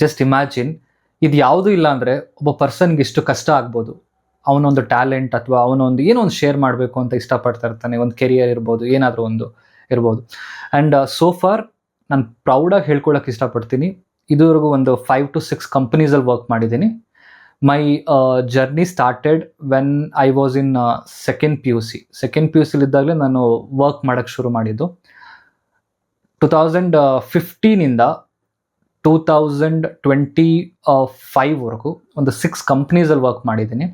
Just imagine, ಇದು ಯಾವುದೂ ಇಲ್ಲ ಅಂದರೆ ಒಬ್ಬ ಪರ್ಸನ್ಗೆ ಇಷ್ಟು ಕಷ್ಟ ಆಗ್ಬೋದು. ಅವನೊಂದು ಟ್ಯಾಲೆಂಟ್ ಅಥವಾ ಅವನೊಂದು ಏನೋ ಒಂದು ಶೇರ್ ಮಾಡಬೇಕು ಅಂತ ಇಷ್ಟಪಡ್ತಾ ಇರ್ತಾನೆ, ಒಂದು ಕೆರಿಯರ್ ಇರ್ಬೋದು, ಏನಾದರೂ ಒಂದು ಇರ್ಬೋದು. ಆ್ಯಂಡ್ ಸೋ ಫಾರ್ ನಾನು ಪ್ರೌಡಾಗಿ ಹೇಳ್ಕೊಳಕ್ಕೆ ಇಷ್ಟಪಡ್ತೀನಿ, ಇದುವರೆಗೂ ಒಂದು 5 to 6 ಕಂಪನೀಸಲ್ಲಿ ವರ್ಕ್ ಮಾಡಿದ್ದೀನಿ. My journey started when I was in second P U ಸಿಲಿದ್ದಾಗಲೇ ನಾನು ವರ್ಕ್ ಮಾಡೋಕ್ಕೆ ಶುರು ಮಾಡಿದ್ದು. 2015ಇಂದ 2025ವರೆಗೂ ಒಂದು 6 ಕಂಪ್ನೀಸಲ್ಲಿ ವರ್ಕ್ ಮಾಡಿದ್ದೀನಿ.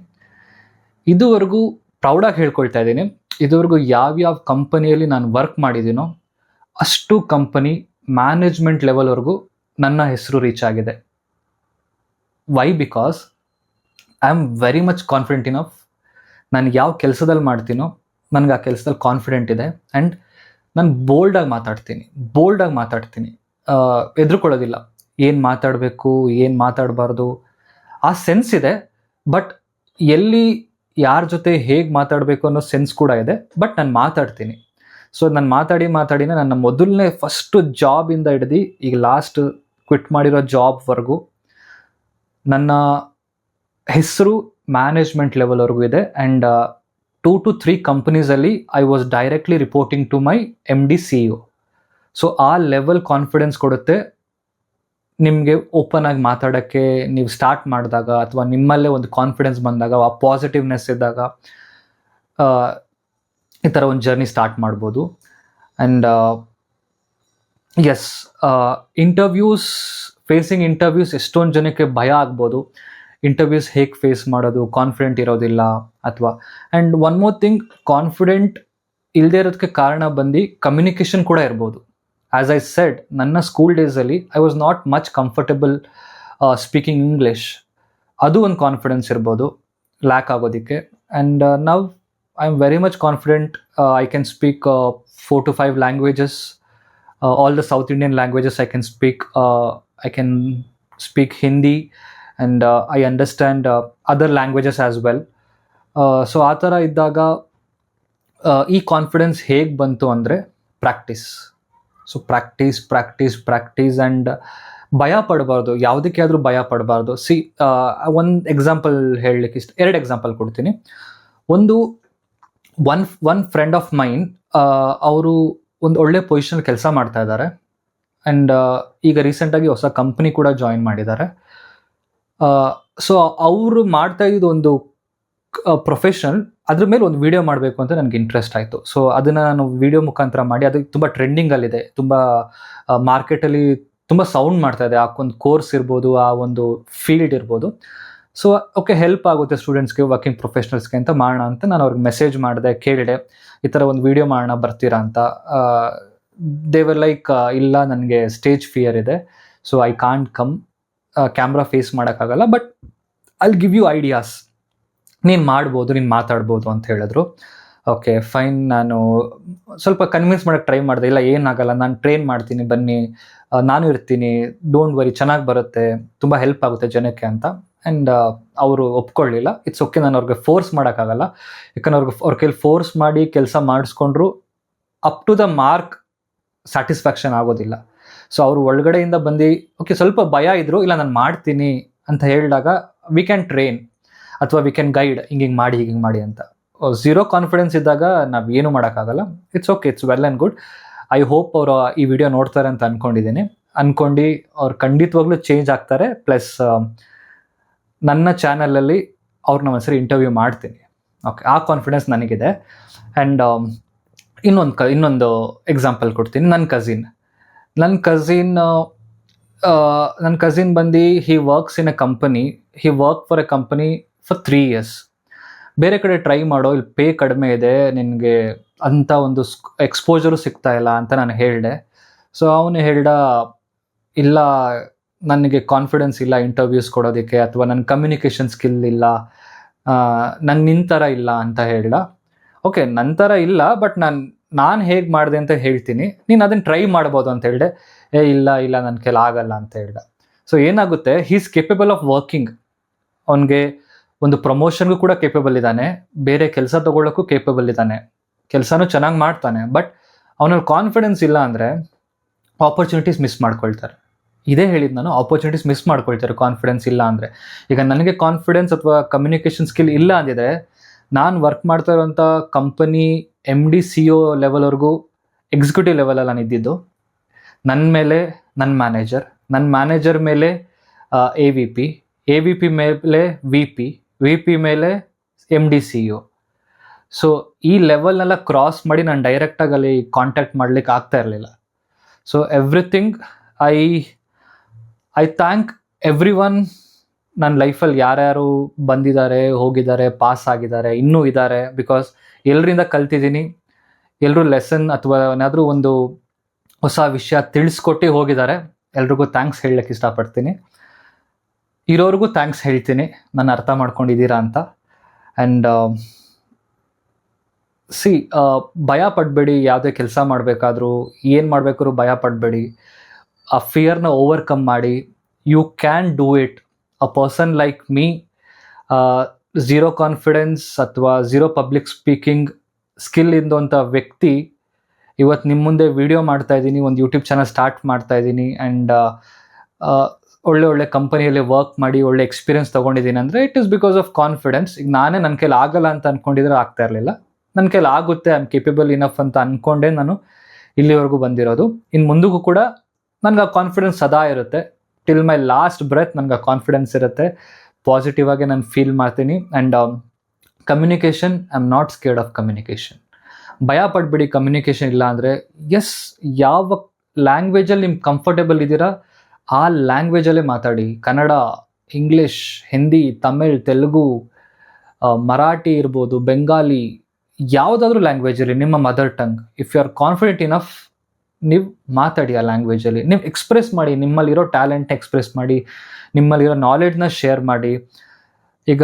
ಇದುವರೆಗೂ ಪ್ರೌಡಾಗಿ ಹೇಳ್ಕೊಳ್ತಾ ಇದ್ದೀನಿ, ಇದುವರೆಗೂ ಯಾವ್ಯಾವ ಕಂಪನಿಯಲ್ಲಿ ನಾನು ವರ್ಕ್ ಮಾಡಿದ್ದೀನೋ ಅಷ್ಟು ಕಂಪನಿ ಮ್ಯಾನೇಜ್ಮೆಂಟ್ ಲೆವೆಲ್ವರೆಗೂ ನನ್ನ ಹೆಸರು ರೀಚ್ ಆಗಿದೆ. Why? Because I am very much confident enough. ನಾನು ಯಾವ ಕೆಲಸದಲ್ಲಿ ಮಾಡ್ತೀನೋ ನನಗೆ ಆ ಕೆಲಸದಲ್ಲಿ ಕಾನ್ಫಿಡೆಂಟ್ ಇದೆ. ಆ್ಯಂಡ್ ನಾನು ಬೋಲ್ಡಾಗಿ ಮಾತಾಡ್ತೀನಿ, ಹೆದರ್ಕೊಳ್ಳೋದಿಲ್ಲ. ಏನು ಮಾತಾಡಬೇಕು, ಏನು ಮಾತಾಡಬಾರ್ದು ಆ ಸೆನ್ಸ್ ಇದೆ. ಬಟ್ ಎಲ್ಲಿ ಯಾರ ಜೊತೆ ಹೇಗೆ ಮಾತಾಡಬೇಕು ಅನ್ನೋ ಸೆನ್ಸ್ ಕೂಡ ಇದೆ. ಬಟ್ ನಾನು ಮಾತಾಡ್ತೀನಿ. ಸೊ ನಾನು ಮಾತಾಡಿನೇ ನನ್ನ ಮೊದಲನೇ ಫಸ್ಟು ಜಾಬಿಂದ ಹಿಡ್ದು ಈಗ ಲಾಸ್ಟ್ ಕ್ವಿಟ್ ಮಾಡಿರೋ ಜಾಬ್ವರೆಗೂ ನನ್ನ ಹೆಸರು ಮ್ಯಾನೇಜ್ಮೆಂಟ್ ಲೆವೆಲ್ವರೆಗೂ ಇದೆ. ಆ್ಯಂಡ್ 2 to 3 ಕಂಪನೀಸಲ್ಲಿ I was directly reporting to my MD CEO. So ಆ ಲೆವೆಲ್ ಕಾನ್ಫಿಡೆನ್ಸ್ ಕೊಡುತ್ತೆ ನಿಮಗೆ ಓಪನ್ ಆಗಿ ಮಾತಾಡೋಕ್ಕೆ. ನೀವು ಸ್ಟಾರ್ಟ್ ಮಾಡಿದಾಗ ಅಥವಾ ನಿಮ್ಮಲ್ಲೇ ಒಂದು ಕಾನ್ಫಿಡೆನ್ಸ್ ಬಂದಾಗ, ಆ ಪಾಸಿಟಿವ್ನೆಸ್ ಇದ್ದಾಗ ಈ ಥರ ಒಂದು ಜರ್ನಿ ಸ್ಟಾರ್ಟ್ ಮಾಡ್ಬೋದು. ಆ್ಯಂಡ್ ಫೇಸಿಂಗ್ ಇಂಟರ್ವ್ಯೂಸ್ ಎಷ್ಟೊಂದು ಜನಕ್ಕೆ ಭಯ ಆಗ್ಬೋದು. ಇಂಟರ್ವ್ಯೂಸ್ ಹೇಗೆ ಫೇಸ್ ಮಾಡೋದು, ಕಾನ್ಫಿಡೆಂಟ್ ಇರೋದಿಲ್ಲ ಅಥವಾ. And one more thing, confident ಇಲ್ಲದೆ ಇರೋದಕ್ಕೆ ಕಾರಣ ಬಂದು ಕಮ್ಯುನಿಕೇಷನ್ ಕೂಡ ಇರ್ಬೋದು. ಆ್ಯಸ್ ಐ ಸೆಡ್, ನನ್ನ ಸ್ಕೂಲ್ ಡೇಸಲ್ಲಿ I was not much comfortable speaking English. ಅದು ಒಂದು ಕಾನ್ಫಿಡೆನ್ಸ್ ಇರ್ಬೋದು ಲ್ಯಾಕ್ ಆಗೋದಕ್ಕೆ. And now I am very much confident. I can speak 4 to 5 languages. All the South Indian languages I can speak. I can speak Hindi and I understand other languages as well. So ಆ ಥರ ಇದ್ದಾಗ ಈ confidence ಹೇಗೆ ಬಂತು ಅಂದರೆ practice. So practice and ಭಯ ಪಡಬಾರ್ದು, ಯಾವುದಕ್ಕೆ ಆದರೂ ಭಯ ಪಡಬಾರ್ದು. ಒಂದು ಎಕ್ಸಾಂಪಲ್ ಹೇಳಲಿಕ್ಕೆ 2 ಎಕ್ಸಾಂಪಲ್ ಕೊಡ್ತೀನಿ. ಒನ್ ಫ್ರೆಂಡ್ ಆಫ್ ಮೈನ್, ಅವರು ಒಂದು ಒಳ್ಳೆ ಪೊಸಿಷನ್ ಕೆಲಸ ಮಾಡ್ತಾ ಇದ್ದಾರೆ. ಆ್ಯಂಡ್ ಈಗ ರೀಸೆಂಟಾಗಿ ಹೊಸ ಕಂಪ್ನಿ ಕೂಡ ಜಾಯಿನ್ ಮಾಡಿದ್ದಾರೆ. ಸೊ ಅವರು ಮಾಡ್ತಾ ಇದ್ದಿದ್ದು ಒಂದು ಪ್ರೊಫೆಷನಲ್, ಅದ್ರ ಮೇಲೆ ಒಂದು ವಿಡಿಯೋ ಮಾಡಬೇಕು ಅಂತ ನನಗೆ ಇಂಟ್ರೆಸ್ಟ್ ಆಯಿತು. ಸೊ ಅದನ್ನು ನಾನು ವಿಡಿಯೋ ಮುಖಾಂತರ ಮಾಡಿ, ಅದು ತುಂಬ ಟ್ರೆಂಡಿಂಗಲ್ಲಿದೆ, ತುಂಬ ಮಾರ್ಕೆಟಲ್ಲಿ ತುಂಬ ಸೌಂಡ್ ಮಾಡ್ತಾ ಇದೆ. ಆ ಒಂದು ಕೋರ್ಸ್ ಇರ್ಬೋದು, ಆ ಒಂದು ಫೀಲ್ಡ್ ಇರ್ಬೋದು. ಸೊ ಓಕೆ, ಹೆಲ್ಪ್ ಆಗುತ್ತೆ ಸ್ಟೂಡೆಂಟ್ಸ್ಗೆ, ವರ್ಕಿಂಗ್ ಪ್ರೊಫೆಷನಲ್ಸ್ಗೆ ಅಂತ ಮಾಡೋಣ ಅಂತ ನಾನು ಅವ್ರಿಗೆ ಮೆಸೇಜ್ ಮಾಡಿದೆ, ಕೇಳಿದೆ, ಈ ಥರ ಒಂದು ವಿಡಿಯೋ ಮಾಡೋಣ ಬರ್ತೀರಾ ಅಂತ. ದೇವರ್ ಲೈಕ್, ಇಲ್ಲ ನನಗೆ ಸ್ಟೇಜ್ ಫಿಯರ್ ಇದೆ, so I can't come, camera face ಮಾಡೋಕ್ಕಾಗಲ್ಲ, but I'll give you ideas, ನೀನು ಮಾಡ್ಬೋದು, ನೀನು ಮಾತಾಡ್ಬೋದು ಅಂತ ಹೇಳಿದ್ರು. ಓಕೆ ಫೈನ್, ನಾನು ಸ್ವಲ್ಪ ಕನ್ವಿನ್ಸ್ ಮಾಡೋಕ್ಕೆ ಟ್ರೈ ಮಾಡಿದೆ. ಇಲ್ಲ ಏನಾಗಲ್ಲ, ನಾನು ಟ್ರೈನ್ ಮಾಡ್ತೀನಿ, ಬನ್ನಿ, ನಾನು ಇರ್ತೀನಿ, ಡೋಂಟ್ ವರಿ, ಚೆನ್ನಾಗಿ ಬರುತ್ತೆ, ತುಂಬ ಹೆಲ್ಪ್ ಆಗುತ್ತೆ ಜನಕ್ಕೆ ಅಂತ. ಆ್ಯಂಡ್ ಅವರು ಒಪ್ಕೊಳ್ಳಿಲ್ಲ. ಇಟ್ಸ್ ಓಕೆ, ನಾನು ಅವ್ರಿಗೆ ಫೋರ್ಸ್ ಮಾಡೋಕ್ಕಾಗಲ್ಲ. ಯಾಕಂದ್ರೆ ಅವ್ರ ಕೈಲಿ ಫೋರ್ಸ್ ಮಾಡಿ ಕೆಲಸ ಮಾಡಿಸ್ಕೊಂಡ್ರು up to the mark satisfaction ಆಗೋದಿಲ್ಲ. ಸೊ ಅವರು ಒಳಗಡೆಯಿಂದ ಬಂದು ಓಕೆ ಸ್ವಲ್ಪ ಭಯ ಇದ್ದರು, ಇಲ್ಲ ನಾನು ಮಾಡ್ತೀನಿ ಅಂತ ಹೇಳಿದಾಗ ವಿ ಕ್ಯಾನ್ ಟ್ರೈನ್ ಅಥವಾ ವಿ ಕ್ಯಾನ್ ಗೈಡ್, ಹಿಂಗೆ ಮಾಡಿ ಅಂತ. ಝೀರೋ ಕಾನ್ಫಿಡೆನ್ಸ್ ಇದ್ದಾಗ ನಾವು ಏನೂ ಮಾಡೋಕ್ಕಾಗಲ್ಲ. It's okay, it's well and good. I hope ಅವರು ಈ ವಿಡಿಯೋ ನೋಡ್ತಾರೆ ಅಂತ ಅಂದ್ಕೊಂಡು ಅವ್ರು ಖಂಡಿತವಾಗ್ಲೂ ಚೇಂಜ್ ಆಗ್ತಾರೆ. ಪ್ಲಸ್ ನನ್ನ ಚಾನಲಲ್ಲಿ ಅವ್ರನ್ನ ಒಂದ್ಸರಿ ಇಂಟರ್ವ್ಯೂ ಮಾಡ್ತೀನಿ. ಓಕೆ, ಆ ಕಾನ್ಫಿಡೆನ್ಸ್ ನನಗಿದೆ. ಆ್ಯಂಡ್ ಇನ್ನೊಂದು ಎಕ್ಸಾಂಪಲ್ ಕೊಡ್ತೀನಿ. ನನ್ನ ಕಝಿನ್ ಬಂದು ಹಿ works in a company. He work for A company for 3 years. ಬೇರೆ ಕಡೆ ಟ್ರೈ ಮಾಡೋ, ಇಲ್ಲಿ ಪೇ ಕಡಿಮೆ ಇದೆ, ನಿನಗೆ ಅಂಥ ಒಂದು ಎಕ್ಸ್ಪೋಜರು ಸಿಗ್ತಾ ಇಲ್ಲ ಅಂತ ನಾನು ಹೇಳಿದೆ. ಸೊ ಅವನು ಹೇಳ್ದ, ಇಲ್ಲ ನನಗೆ ಕಾನ್ಫಿಡೆನ್ಸ್ ಇಲ್ಲ ಇಂಟರ್ವ್ಯೂಸ್ ಕೊಡೋದಕ್ಕೆ, ಅಥವಾ ನನ್ನ ಕಮ್ಯುನಿಕೇಷನ್ ಸ್ಕಿಲ್ ಇಲ್ಲ, ನಂಗೆ ನಿನ್ನ ಥರ ಇಲ್ಲ ಅಂತ ಹೇಳ್ದ. ಓಕೆ, ನನ್ನ ಥರ ಇಲ್ಲ, ಬಟ್ ನಾನು ಹೇಗೆ ಮಾಡಿದೆ ಅಂತ ಹೇಳ್ತೀನಿ, ನೀನು ಅದನ್ನು ಟ್ರೈ ಮಾಡ್ಬೋದು ಅಂತ ಹೇಳಿದೆ. ಇಲ್ಲ ನನ್ನ ಕೈಲಿ ಆಗಲ್ಲ ಅಂತ ಹೇಳ್ದ. ಸೊ ಏನಾಗುತ್ತೆ, he is capable of working. ಅವನಿಗೆ ಒಂದು ಪ್ರಮೋಷನ್ಗೂ ಕೂಡ ಕೇಪಬಲ್ ಇದ್ದಾನೆ, ಬೇರೆ ಕೆಲಸ ತೊಗೊಳ್ಳೋಕ್ಕೂ ಕೇಪಬಲ್ ಇದ್ದಾನೆ, ಕೆಲಸನೂ ಚೆನ್ನಾಗಿ ಮಾಡ್ತಾನೆ. ಬಟ್ ಅವನಲ್ಲಿ ಕಾನ್ಫಿಡೆನ್ಸ್ ಇಲ್ಲ ಅಂದರೆ ಆಪರ್ಚುನಿಟೀಸ್ ಮಿಸ್ ಮಾಡ್ಕೊಳ್ತಾರೆ. ಇದೇ ಹೇಳಿದ್ದು ನಾನು, ಆಪರ್ಚುನಿಟೀಸ್ ಮಿಸ್ ಮಾಡ್ಕೊಳ್ತಾರೆ ಕಾನ್ಫಿಡೆನ್ಸ್ ಇಲ್ಲ ಅಂದರೆ. ಈಗ ನನಗೆ ಕಾನ್ಫಿಡೆನ್ಸ್ ಅಥವಾ ಕಮ್ಯುನಿಕೇಷನ್ ಸ್ಕಿಲ್ ಇಲ್ಲ ಅಂದಿದ್ರೆ ನಾನು ವರ್ಕ್ ಮಾಡ್ತಾ ಇರೋಂಥ ಕಂಪನಿ MD CEO ಲೆವೆಲ್ವರೆಗೂ ಎಕ್ಸಿಕ್ಯೂಟಿವ್ ಲೆವೆಲಲ್ಲಿ ನಾನು ಇದ್ದಿದ್ದು. ನನ್ನ ಮೇಲೆ ನನ್ನ ಮ್ಯಾನೇಜರ್ ಮೇಲೆ AVP ಮೇಲೆ VP ಮೇಲೆ MD CEO. ಸೊ ಈ ಲೆವೆಲ್ನೆಲ್ಲ ಕ್ರಾಸ್ ಮಾಡಿ ನಾನು ಡೈರೆಕ್ಟಾಗಿ ಅಲ್ಲಿ ಕಾಂಟ್ಯಾಕ್ಟ್ ಮಾಡ್ಲಿಕ್ಕೆ ಆಗ್ತಾ ಇರಲಿಲ್ಲ. So everything I thank every one. ನನ್ನ ಲೈಫಲ್ಲಿ ಯಾರ್ಯಾರು ಬಂದಿದ್ದಾರೆ, ಹೋಗಿದ್ದಾರೆ, ಪಾಸ್ ಆಗಿದ್ದಾರೆ, ಇನ್ನೂ ಇದ್ದಾರೆ. ಬಿಕಾಸ್ ಎಲ್ಲರಿಂದ ಕಲ್ತಿದ್ದೀನಿ, ಎಲ್ಲರೂ ಲೆಸನ್ ಅಥವಾ ಏನಾದರೂ ಒಂದು ಹೊಸ ವಿಷಯ ತಿಳಿಸ್ಕೊಟ್ಟು ಹೋಗಿದ್ದಾರೆ. ಎಲ್ರಿಗೂ ಥ್ಯಾಂಕ್ಸ್ ಹೇಳಲಿಕ್ಕೆ ಇಷ್ಟಪಡ್ತೀನಿ. ಇರೋರಿಗೂ ಥ್ಯಾಂಕ್ಸ್ ಹೇಳ್ತೀನಿ, ನಾನು ಅರ್ಥ ಮಾಡ್ಕೊಂಡಿದ್ದೀರಾ ಅಂತ. ಆ್ಯಂಡ್ ಭಯ ಪಡಬೇಡಿ. ಯಾವುದೇ ಕೆಲಸ ಮಾಡಬೇಕಾದ್ರೂ, ಏನು ಮಾಡಬೇಕಾದ್ರೂ ಭಯ ಪಡಬೇಡಿ. ಆ ಫಿಯರ್ನ ಓವರ್ಕಮ್ ಮಾಡಿ. You can do it. A person like me, zero confidence ಅಥವಾ ಝೀರೋ ಪಬ್ಲಿಕ್ ಸ್ಪೀಕಿಂಗ್ ಸ್ಕಿಲ್ ಇದ್ದಂಥ ವ್ಯಕ್ತಿ ಇವತ್ತು ನಿಮ್ಮ ಮುಂದೆ ವಿಡಿಯೋ ಮಾಡ್ತಾ ಇದ್ದೀನಿ, ಒಂದು ಯೂಟ್ಯೂಬ್ ಚಾನಲ್ ಸ್ಟಾರ್ಟ್ ಮಾಡ್ತಾ ಇದ್ದೀನಿ. ಆ್ಯಂಡ್ ಒಳ್ಳೆ ಕಂಪನಿಯಲ್ಲಿ ವರ್ಕ್ ಮಾಡಿ ಒಳ್ಳೆ ಎಕ್ಸ್ಪೀರಿಯನ್ಸ್ ತೊಗೊಂಡಿದ್ದೀನಿ ಅಂದರೆ it is because of confidence. ಈಗ ನಾನೇ ನನ್ನ ಕೈಲಿ ಆಗಲ್ಲ ಅಂತ ಅಂದ್ಕೊಂಡಿದ್ರೆ ಆಗ್ತಾ ಇರಲಿಲ್ಲ. ನನ್ನ ಕೈಲಿ ಆಗುತ್ತೆ, ಐ ಆಮ್ ಕೇಪಬಲ್ ಇನಫ್ ಅಂತ ಅಂದ್ಕೊಂಡೇ ನಾನು ಇಲ್ಲಿವರೆಗೂ ಬಂದಿರೋದು. ಇನ್ನು ಮುಂದಕ್ಕೂ ಕೂಡ ನನಗೆ ಆ ಕಾನ್ಫಿಡೆನ್ಸ್ ಸದಾ ಇರುತ್ತೆ. ಟಿಲ್ ಮೈ ಲಾಸ್ಟ್ ಬ್ರೆತ್ ನನಗೆ ಆ ಕಾನ್ಫಿಡೆನ್ಸ್ ಇರುತ್ತೆ. ಪಾಸಿಟಿವ್ ಆಗಿ ನಾನು ಫೀಲ್ ಮಾಡ್ತೀನಿ. And communication, I am not scared of communication. ಭಯ ಪಡ್ಬೇಡಿ ಕಮ್ಯುನಿಕೇಷನ್ ಇಲ್ಲ ಅಂದರೆ. ಎಸ್, ಯಾವ ಲ್ಯಾಂಗ್ವೇಜಲ್ಲಿ ನಿಮ್ಗೆ ಕಂಫರ್ಟೇಬಲ್ ಇದ್ದೀರಾ ಆ ಲ್ಯಾಂಗ್ವೇಜಲ್ಲೇ ಮಾತಾಡಿ. ಕನ್ನಡ, ಇಂಗ್ಲೀಷ್, ಹಿಂದಿ, ತಮಿಳ್, ತೆಲುಗು, ಮರಾಠಿ ಇರ್ಬೋದು, ಬೆಂಗಾಲಿ, ಯಾವುದಾದ್ರೂ ಲ್ಯಾಂಗ್ವೇಜಲ್ಲಿ ನಿಮ್ಮ mother tongue. If you are confident enough, ನೀವು ಮಾತಾಡಿ ಆ ಲ್ಯಾಂಗ್ವೇಜಲ್ಲಿ. ನೀವು ಎಕ್ಸ್ಪ್ರೆಸ್ ಮಾಡಿ, ನಿಮ್ಮಲ್ಲಿರೋ ಟ್ಯಾಲೆಂಟ್ ಎಕ್ಸ್ಪ್ರೆಸ್ ಮಾಡಿ, ನಿಮ್ಮಲ್ಲಿರೋ ನಾಲೆಡ್ಜ್ನ ಶೇರ್ ಮಾಡಿ. ಈಗ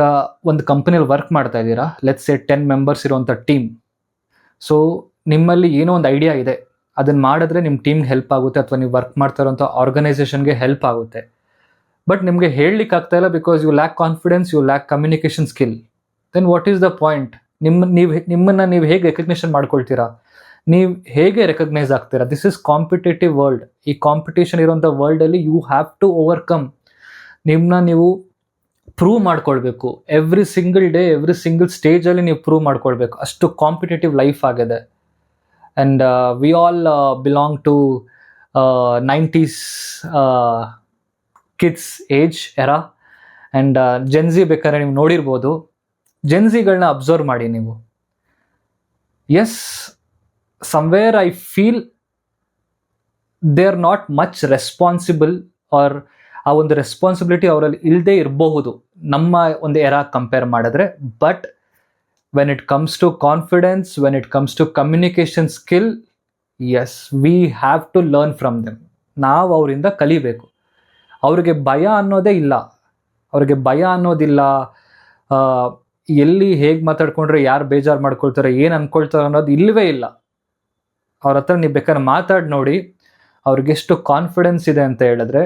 ಒಂದು ಕಂಪನಿಯಲ್ಲಿ ವರ್ಕ್ ಮಾಡ್ತಾ ಇದ್ದೀರಾ, ಲೆಟ್ಸ್ ಸೇ 10 ಮೆಂಬರ್ಸ್ ಇರೋವಂಥ ಟೀಮ್. ಸೊ ನಿಮ್ಮಲ್ಲಿ ಏನೋ ಒಂದು ಐಡಿಯಾ ಇದೆ, ಅದನ್ನು ಮಾಡಿದ್ರೆ ನಿಮ್ಮ ಟೀಮ್ಗೆ ಹೆಲ್ಪ್ ಆಗುತ್ತೆ ಅಥವಾ ನೀವು ವರ್ಕ್ ಮಾಡ್ತಾ ಇರೋಂಥ ಆರ್ಗನೈಸೇಷನ್ಗೆ ಹೆಲ್ಪ್ ಆಗುತ್ತೆ. ಬಟ್ ನಿಮಗೆ ಹೇಳಲಿಕ್ಕೆ ಆಗ್ತಾ ಇಲ್ಲ because you lack confidence, you lack communication skill. Then what is the point? ನಿಮ್ಮನ್ನು ನೀವು ಹೇಗೆ ರೆಕಗ್ನಿಷನ್ ಮಾಡ್ಕೊಳ್ತೀರಾ? ನೀವು ಹೇಗೆ ರೆಕಗ್ನೈಸ್ ಆಗ್ತೀರಾ? This is competitive world. ಈ ಕಾಂಪಿಟೇಷನ್ ಇರೋಂಥ ವರ್ಲ್ಡಲ್ಲಿ ಯು ಹ್ಯಾವ್ ಟು ಓವರ್ಕಮ್. ನಿಮ್ಮನ್ನ ನೀವು ಪ್ರೂವ್ ಮಾಡ್ಕೊಳ್ಬೇಕು. Every single day, every single ಸ್ಟೇಜಲ್ಲಿ ನೀವು ಪ್ರೂವ್ ಮಾಡ್ಕೊಳ್ಬೇಕು. ಅಷ್ಟು ಕಾಂಪಿಟೇಟಿವ್ ಲೈಫ್ ಆಗಿದೆ. And we all belong to 90s kids age era. And Gen Z ಬೇಕಾದ್ರೆ ನೀವು ನೋಡಿರ್ಬೋದು. ಜೆನ್ಝಿಗಳನ್ನ ಅಬ್ಸರ್ವ್ ಮಾಡಿ ನೀವು. Yes, somewhere I feel they are not much responsible, or ಆ ಒಂದು ರೆಸ್ಪಾನ್ಸಿಬಿಲಿಟಿ ಅವರಲ್ಲಿ ಇಲ್ಲದೆ ಇರಬಹುದು ನಮ್ಮ ಒಂದು ಎರಾ ಕಂಪೇರ್ ಮಾಡಿದ್ರೆ. But when it comes to confidence, when it comes to communication skill, yes, we have to learn from them. ನಾವು ಅವರಿಂದ ಕಲಿಬೇಕು. ಅವ್ರಿಗೆ ಭಯ ಅನ್ನೋದೇ ಇಲ್ಲ. ಅವ್ರಿಗೆ ಭಯ ಅನ್ನೋದಿಲ್ಲ. ಎಲ್ಲಿ ಹೇಗೆ ಮಾತಾಡ್ಕೊಂಡ್ರೆ ಯಾರು ಬೇಜಾರು ಮಾಡ್ಕೊಳ್ತಾರೆ, ಏನು ಅಂದ್ಕೊಳ್ತಾರೆ ಅನ್ನೋದು ಇಲ್ಲವೇ ಇಲ್ಲ. ಅವ್ರ ಹತ್ರ ನೀವು ಬೇಕಾದ್ರೆ ಮಾತಾಡಿ ನೋಡಿ, ಅವ್ರಿಗೆಷ್ಟು ಕಾನ್ಫಿಡೆನ್ಸ್ ಇದೆ ಅಂತ ಹೇಳಿದ್ರೆ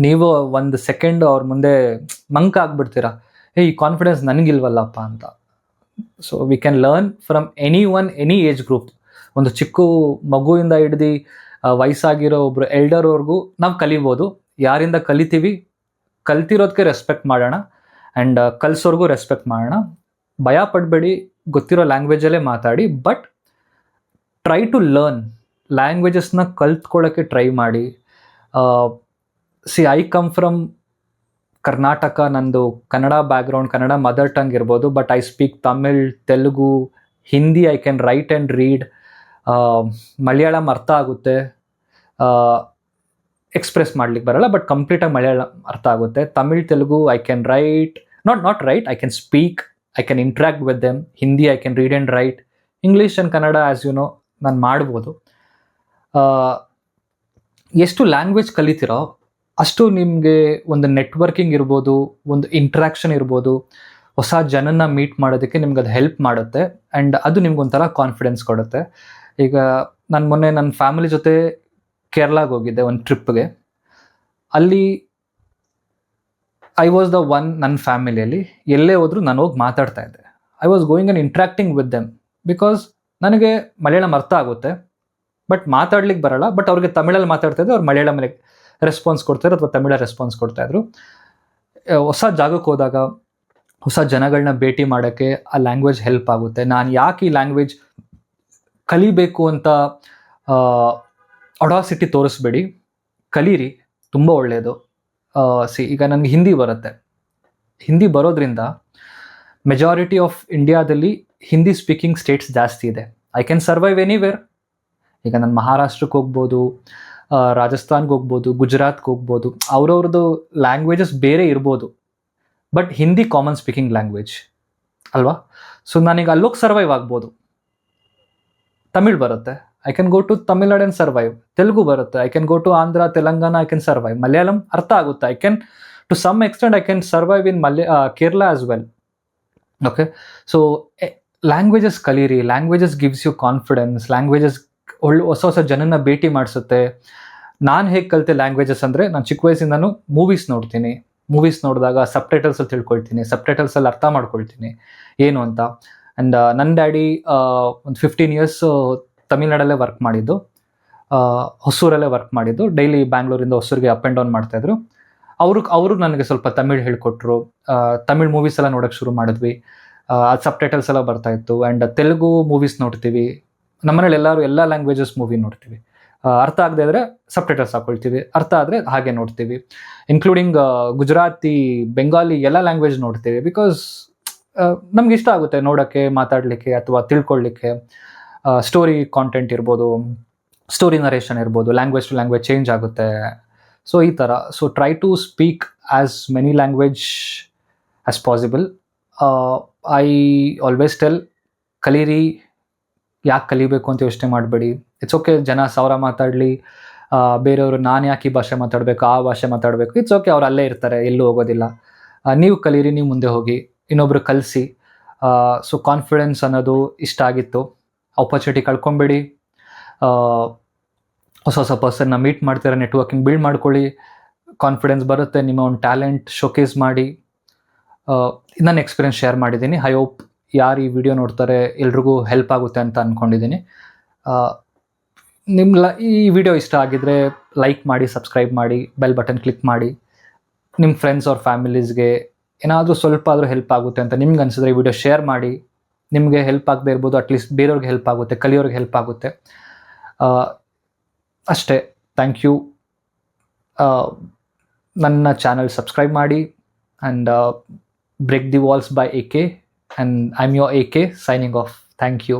ನೀವು ಒಂದು ಸೆಕೆಂಡ್ ಅವ್ರ ಮುಂದೆ ಮಂಕ್ ಆಗ್ಬಿಡ್ತೀರಾ, ಈ ಕಾನ್ಫಿಡೆನ್ಸ್ ನನಗಿಲ್ವಲ್ಲಪ್ಪ ಅಂತ. So we can learn from any one, any age group. ಒಂದು ಚಿಕ್ಕ ಮಗುವಿಂದ ಹಿಡ್ದು ವಯಸ್ಸಾಗಿರೋ ಒಬ್ರು ಎಲ್ಡರ್ವರೆಗೂ ನಾವು ಕಲಿಬೋದು. ಯಾರಿಂದ ಕಲಿತೀವಿ, ಕಲ್ತಿರೋದಕ್ಕೆ ರೆಸ್ಪೆಕ್ಟ್ ಮಾಡೋಣ. ಆ್ಯಂಡ್ ಕಲಿಸೋರ್ಗೂ ರೆಸ್ಪೆಕ್ಟ್ ಮಾಡೋಣ. ಭಯ ಪಡಬೇಡಿ, ಗೊತ್ತಿರೋ ಲ್ಯಾಂಗ್ವೇಜಲ್ಲೇ ಮಾತಾಡಿ. ಬಟ್ ಟ್ರೈ ಟು ಲರ್ನ್ ಲ್ಯಾಂಗ್ವೇಜಸ್ನ ಕಲ್ತ್ಕೊಳ್ಳೋಕ್ಕೆ ಟ್ರೈ ಮಾಡಿ. I come from Karnataka. ನಂದು Kannada background, Kannada mother tongue ಇರ್ಬೋದು. But I speak Tamil, Telugu, Hindi. I can write and read. Malayalam ಅರ್ಥ ಆಗುತ್ತೆ, ಎಕ್ಸ್ಪ್ರೆಸ್ ಮಾಡ್ಲಿಕ್ಕೆ ಬರಲ್ಲ, ಬಟ್ ಕಂಪ್ಲೀಟಾಗಿ ಮಲಯಾಳಂ ಅರ್ಥ ಆಗುತ್ತೆ. Tamil, Telugu I can write, not write, I can speak, I can interact with them. Hindi I can read and write. English and Kannada as you know ನಾನು ಮಾಡ್ಬೋದು. ಎಷ್ಟು ಲ್ಯಾಂಗ್ವೇಜ್ ಕಲಿತೀರೋ ಅಷ್ಟು ನಿಮಗೆ ಒಂದು ನೆಟ್ವರ್ಕಿಂಗ್ ಇರ್ಬೋದು, ಒಂದು ಇಂಟ್ರ್ಯಾಕ್ಷನ್ ಇರ್ಬೋದು, ಹೊಸ ಜನನ ಮೀಟ್ ಮಾಡೋದಕ್ಕೆ ನಿಮ್ಗೆ ಅದು ಹೆಲ್ಪ್ ಮಾಡುತ್ತೆ. ಆ್ಯಂಡ್ ಅದು ನಿಮ್ಗೊಂಥರ ಕಾನ್ಫಿಡೆನ್ಸ್ ಕೊಡುತ್ತೆ. ಈಗ ನಾನು ಮೊನ್ನೆ ನನ್ನ ಫ್ಯಾಮಿಲಿ ಜೊತೆ ಕೇರಳಗೆ ಹೋಗಿದ್ದೆ ಒಂದು ಟ್ರಿಪ್ಗೆ. ಅಲ್ಲಿ ಐ ವಾಸ್ ದ ಒನ್, ನನ್ನ ಫ್ಯಾಮಿಲಿಯಲ್ಲಿ ಎಲ್ಲೇ ಹೋದರೂ ನಾನು ಹೋಗಿ ಮಾತಾಡ್ತಾ ಇದ್ದೆ. I was going and interacting with them because ನನಗೆ ಮಲಯಾಳಂ ಅರ್ಥ ಆಗುತ್ತೆ, ಬಟ್ ಮಾತಾಡ್ಲಿಕ್ಕೆ ಬರಲ್ಲ. ಬಟ್ ಅವ್ರಿಗೆ ತಮಿಳಲ್ಲಿ ಮಾತಾಡ್ತಾ ಇದ್ದೆ, ಅವ್ರು ಮಲಯಾಳಮಲ್ಲಿ ರೆಸ್ಪಾನ್ಸ್ ಕೊಡ್ತಾಯಿದ್ರು ಅಥವಾ ತಮಿಳಲ್ಲಿ ರೆಸ್ಪಾನ್ಸ್ ಕೊಡ್ತಾಯಿದ್ರು. ಹೊಸ ಜಾಗಕ್ಕೆ ಹೋದಾಗ ಹೊಸ ಜನಗಳನ್ನ ಭೇಟಿ ಮಾಡೋಕ್ಕೆ ಆ ಲ್ಯಾಂಗ್ವೇಜ್ ಹೆಲ್ಪ್ ಆಗುತ್ತೆ. ನಾನು ಯಾಕೆ ಈ ಲ್ಯಾಂಗ್ವೇಜ್ ಕಲಿಬೇಕು ಅಂತ ಅಡಾಸಿಟಿ ತೋರಿಸ್ಬೇಡಿ, ಕಲೀರಿ, ತುಂಬ ಒಳ್ಳೆಯದು. ಈಗ ನನಗೆ ಹಿಂದಿ ಬರುತ್ತೆ. ಹಿಂದಿ ಬರೋದ್ರಿಂದ ಮೆಜಾರಿಟಿ ಆಫ್ ಇಂಡಿಯಾದಲ್ಲಿ ಹಿಂದಿ ಸ್ಪೀಕಿಂಗ್ ಸ್ಟೇಟ್ಸ್ ಜಾಸ್ತಿ ಇದೆ. I can survive anywhere. ಈಗ ನಾನು ಮಹಾರಾಷ್ಟ್ರಕ್ಕೆ ಹೋಗ್ಬೋದು, ರಾಜಸ್ಥಾನ್ಗೆ ಹೋಗ್ಬೋದು, ಗುಜರಾತ್ಗೆ ಹೋಗ್ಬೋದು. ಅವ್ರವ್ರದ್ದು ಲ್ಯಾಂಗ್ವೇಜಸ್ ಬೇರೆ ಇರ್ಬೋದು, but Hindi common speaking language ಅಲ್ವಾ? ಸೊ ನನಗೆ ಅಲ್ಲೋಗಿ ಸರ್ವೈವ್ ಆಗ್ಬೋದು. ತಮಿಳ್ ಬರುತ್ತೆ, I can go to Tamil Nadu and survive. Telugu ಬರುತ್ತೆ, I can go to Andhra, Telangana, I can survive. Malayalam ಅರ್ಥ ಆಗುತ್ತೆ, I can to some extent I can survive in Kerala as well. Okay, so languages ಕಲೀರಿ. Languages gives you confidence. Languages ಹೊಸ ಹೊಸ ಜನನ ಭೇಟಿ ಮಾಡಿಸುತ್ತೆ. ನಾನು ಹೇಗೆ ಕಲಿತೆ ಲ್ಯಾಂಗ್ವೇಜಸ್ ಅಂದರೆ, ನಾನು ಚಿಕ್ಕ ವಯಸ್ಸಿಂದನೂ ಮೂವೀಸ್ ನೋಡ್ತೀನಿ. ಮೂವೀಸ್ ನೋಡಿದಾಗ ಸಬ್ಟೈಟಲ್ಸಲ್ಲಿ ತಿಳ್ಕೊಳ್ತೀನಿ, ಸಬ್ಟೈಟಲ್ಸಲ್ಲಿ ಅರ್ಥ ಮಾಡ್ಕೊಳ್ತೀನಿ ಏನು ಅಂತ. ಆ್ಯಂಡ್ ನನ್ನ ಡ್ಯಾಡಿ ಒಂದು 15 years ತಮಿಳ್ನಾಡಲ್ಲೇ ವರ್ಕ್ ಮಾಡಿದ್ದು, ಹೊಸೂರಲ್ಲೇ ವರ್ಕ್ ಮಾಡಿದ್ದು. ಡೈಲಿ ಬ್ಯಾಂಗ್ಳೂರಿಂದ ಹೊಸೂರಿಗೆ ಅಪ್ ಆ್ಯಂಡ್ ಡೌನ್ ಮಾಡ್ತಾಯಿದ್ರು. ಅವ್ರಿಗೆ ನನಗೆ ಸ್ವಲ್ಪ ತಮಿಳ್ ಹೇಳ್ಕೊಟ್ರು. ತಮಿಳ್ ಮೂವೀಸ್ ಎಲ್ಲ ನೋಡೋಕ್ಕೆ ಶುರು ಮಾಡಿದ್ವಿ. ಅದು ಸಬ್ಟೈಟಲ್ಸ್ ಎಲ್ಲ ಬರ್ತಾಯಿತ್ತು. ಆ್ಯಂಡ್ ತೆಲುಗು ಮೂವೀಸ್ ನೋಡ್ತೀವಿ. ನಮ್ಮನೇಲಿ ಎಲ್ಲರೂ ಎಲ್ಲ ಲ್ಯಾಂಗ್ವೇಜಸ್ ಮೂವಿ ನೋಡ್ತೀವಿ. ಅರ್ಥ ಆಗದೆ ಆದರೆ ಸಬ್ಟೈಟಲ್ಸ್ ಹಾಕ್ಕೊಳ್ತೀವಿ, ಅರ್ಥ ಆದರೆ ಹಾಗೆ ನೋಡ್ತೀವಿ. ಇನ್ಕ್ಲೂಡಿಂಗ್ ಗುಜರಾತಿ, ಬೆಂಗಾಲಿ ಎಲ್ಲ ಲ್ಯಾಂಗ್ವೇಜ್ ನೋಡ್ತೀವಿ. ಬಿಕಾಸ್ ನಮ್ಗೆ ಇಷ್ಟ ಆಗುತ್ತೆ ನೋಡೋಕ್ಕೆ, ಮಾತಾಡಲಿಕ್ಕೆ ಅಥವಾ ತಿಳ್ಕೊಳ್ಳಿಕ್ಕೆ. ಸ್ಟೋರಿ ಕಾಂಟೆಂಟ್ ಇರ್ಬೋದು, ಸ್ಟೋರಿ ನರೇಷನ್ ಇರ್ಬೋದು, ಲ್ಯಾಂಗ್ವೇಜ್ ಟು ಲ್ಯಾಂಗ್ವೇಜ್ ಚೇಂಜ್ ಆಗುತ್ತೆ. ಸೊ ಈ ಥರ. So try to speak as many language as possible. I always tell, ಕಲೀರಿ. ಯಾಕೆ ಕಲಿಬೇಕು ಅಂತ ಯೋಚನೆ ಮಾಡಬೇಡಿ. ಇಟ್ಸ್ ಓಕೆ, ಜನ 1000 ಮಾತಾಡಲಿ, ಬೇರೆಯವರು ನಾನು ಯಾಕೆ ಈ ಭಾಷೆ ಮಾತಾಡಬೇಕು, ಆ ಭಾಷೆ ಮಾತಾಡಬೇಕು, ಇಟ್ಸ್ ಓಕೆ, ಅವ್ರು ಅಲ್ಲೇ ಇರ್ತಾರೆ, ಎಲ್ಲೂ ಹೋಗೋದಿಲ್ಲ. ನೀವು ಕಲೀರಿ, ನೀವು ಮುಂದೆ ಹೋಗಿ, ಇನ್ನೊಬ್ರು ಕಲಿಸಿ. ಸೊ ಕಾನ್ಫಿಡೆನ್ಸ್ ಅನ್ನೋದು ಇಷ್ಟ ಆಗಿತ್ತು. ಆಪರ್ಚುನಿಟಿ ಕಳ್ಕೊಬೇಡಿ. ಹೊಸ ಹೊಸ ಪರ್ಸನ್ನ ಮೀಟ್ ಮಾಡ್ತೀರಾ, ನೆಟ್ವರ್ಕಿಂಗ್ ಬಿಲ್ಡ್ ಮಾಡ್ಕೊಳ್ಳಿ, ಕಾನ್ಫಿಡೆನ್ಸ್ ಬರುತ್ತೆ. ನಿಮ್ಮ ಒಂದು ಟ್ಯಾಲೆಂಟ್ ಶೋಕೇಸ್ ಮಾಡಿ. ನನ್ನ ಎಕ್ಸ್ಪೀರಿಯನ್ಸ್ ಶೇರ್ ಮಾಡಿದ್ದೀನಿ. ಐ ಹೋಪ್ ಯಾರು ಈ ವಿಡಿಯೋ ನೋಡ್ತಾರೆ ಎಲ್ರಿಗೂ ಹೆಲ್ಪ್ ಆಗುತ್ತೆ ಅಂತ ಅಂದ್ಕೊಂಡಿದ್ದೀನಿ. ಈ ವಿಡಿಯೋ ಇಷ್ಟ ಆಗಿದ್ರೆ ಲೈಕ್ ಮಾಡಿ, ಸಬ್ಸ್ಕ್ರೈಬ್ ಮಾಡಿ, ಬೆಲ್ ಬಟನ್ ಕ್ಲಿಕ್ ಮಾಡಿ. ನಿಮ್ಮ ಫ್ರೆಂಡ್ಸ್ ಅವ್ರ ಫ್ಯಾಮಿಲೀಸ್ಗೆ ಏನಾದರೂ ಸ್ವಲ್ಪ ಆದರೂ ಹೆಲ್ಪ್ ಆಗುತ್ತೆ ಅಂತ ನಿಮ್ಗೆ ಅನಿಸಿದ್ರೆ ಈ ವಿಡಿಯೋ ಶೇರ್ ಮಾಡಿ. ನಿಮಗೆ ಹೆಲ್ಪ್ ಆಗದೆ ಇರ್ಬೋದು, ಅಟ್ಲೀಸ್ಟ್ ಬೇರೆಯವ್ರಿಗೆ ಹೆಲ್ಪ್ ಆಗುತ್ತೆ, ಕಲಿಯೋರಿಗೆ ಹೆಲ್ಪ್ ಆಗುತ್ತೆ. ಅಷ್ಟೇ. Thank you. ನನ್ನ ಚಾನಲ್ ಸಬ್ಸ್ಕ್ರೈಬ್ ಮಾಡಿ. And break the walls by AK. And I'm your AK signing off. Thank you.